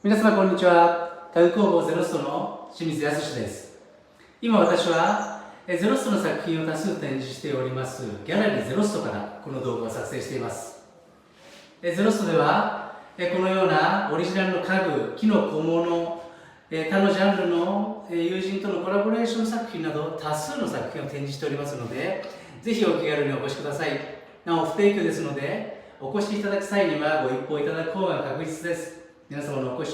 皆様こんにちは。家具工房ゼロストの清水康です。今私はゼロストの作品を多数展示しておりますギャラリーゼロストからこの動画を作成しています。ゼロストではこのようなオリジナルの家具、木の小物、他のジャンルの友人とのコラボレーション作品など多数の作品を展示しておりますので、ぜひお気軽にお越しください。なお不定休ですので、お越しいただく際にはご一報いただく方が確実です。皆様のお越し